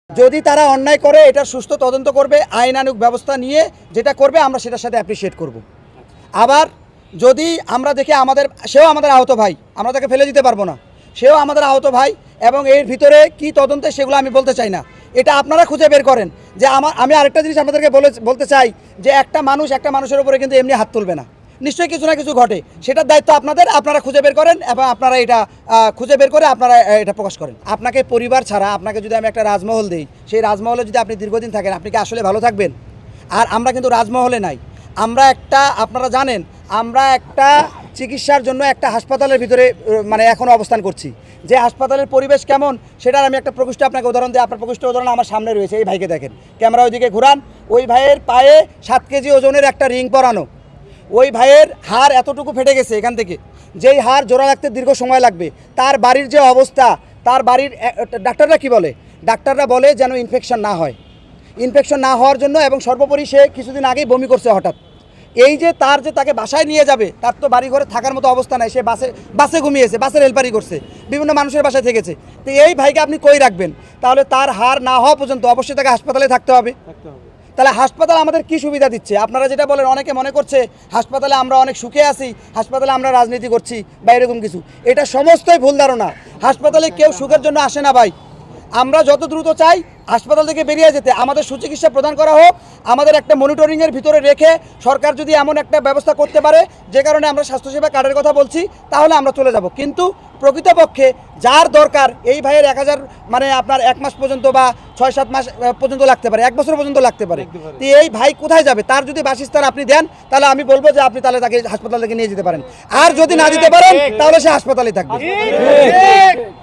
যদি তারা অন্যায় করে এটা সুস্থ তদন্ত করবে, আইনানুগ ব্যবস্থা নিয়ে যেটা করবে আমরা সেটার সাথে অ্যাপ্রিসিয়েট করব। আবার যদি আমরা দেখি সেও আমাদের আহত ভাই, আমরা তাকে ফেলে দিতে পারবো না, সেও আমাদের আহত ভাই, এবং এর ভিতরে কি তদন্তে সেগুলো আমি বলতে চাই না, এটা আপনারা খুঁজে বের করেন। যে আমি আরেকটা জিনিস আপনাদেরকে বলতে চাই যে একটা মানুষের উপরে কিন্তু এমনি হাত তুলবে না, নিশ্চয়ই কিছু না কিছু ঘটে, সেটার দায়িত্ব আপনারা খুঁজে বের করেন এবং আপনারা এটা খুঁজে বের করে আপনারা এটা প্রকাশ করেন। আপনাকে পরিবার ছাড়া আপনাকে যদি আমি একটা রাজমহল দিই, সেই রাজমহলে যদি আপনি দীর্ঘদিন থাকেন আপনি কি আসলে ভালো থাকবেন? আর আমরা কিন্তু রাজমহলে নাই, আপনারা জানেন আমরা একটা চিকিৎসার জন্য একটা হাসপাতালের ভিতরে মানে এখন অবস্থান করছি। যে হাসপাতালের পরিবেশ কেমন সেটার আমি একটা প্রকৃষ্ট আপনাকে উদাহরণ দিই। আপনার প্রকৃষ্ট উদাহরণ আমার সামনে রয়েছে, এই ভাইকে দেখেন, ক্যামেরা ওইদিকে ঘুরান, ওই ভাইয়ের পায়ে 7 কেজি ওজনের একটা রিং পরানো, ওই ভাইয়ের হাড় এতটুকু ফেটে গেছে এখান থেকে, যেই হাড় জোড়া রাখতে দীর্ঘ সময় লাগবে। তার বাড়ির যে অবস্থা, তার বাড়ির ডাক্তাররা কি বলে? ডাক্তাররা বলে যেন ইনফেকশন না হয়, ইনফেকশন না হওয়ার জন্য, এবং সর্বোপরি সে কিছুদিন আগেই বমি করছে হঠাৎ। এই যে তাকে বাসায় নিয়ে যাবে, তার তো বাড়ি ঘরে থাকার মতো অবস্থা নাই, সে বাসে ঘুমিয়েছে, বাসের হেল্পারি করছে, বিভিন্ন মানুষের বাসায় থেকেছে। তো এই ভাইকে আপনি কই রাখবেন? তাহলে তার হাড় না হওয়া পর্যন্ত অবশ্যই তাকে হাসপাতালে থাকতে হবে। তাহলে হাসপাতাল আমাদের কি সুবিধা দিচ্ছে? আপনারা যেটা বলেন, অনেকে মনে করছে হাসপাতালে আমরা অনেক সুখে আছি, হাসপাতালে আমরা রাজনীতি করছি বা এরকম কিছু, এটা সমস্তই ভুল ধারণা। হাসপাতালে কেউ সুখের জন্য আসে না ভাই। আমরা যত দ্রুত চাই হাসপাতাল থেকে বেরিয়ে যেতে, আমাদের সুচিকিৎসা প্রদান করা হোক, আমাদের একটা মনিটরিংয়ের ভিতরে রেখে সরকার যদি এমন একটা ব্যবস্থা করতে পারে যে কারণে আমরা স্বাস্থ্যসেবা কার্ডের কথা বলছি, তাহলে আমরা চলে যাব। কিন্তু প্রকৃতপক্ষে যার দরকার, এই ভাইয়ের 1000 মানে আপনার 1 মাস পর্যন্ত বা 6-7 মাস পর্যন্ত লাগতে পারে, 1 বছর পর্যন্ত লাগতে পারে। তো এই ভাই কোথায় যাবে? তার যদি বাসস্থান আপনি দেন, তাহলে আমি বলবো যে আপনি তাহলে তাকে হাসপাতাল থেকে নিয়ে যেতে পারেন, আর যদি না দিতে পারেন তাহলে সে হাসপাতালে থাকবে।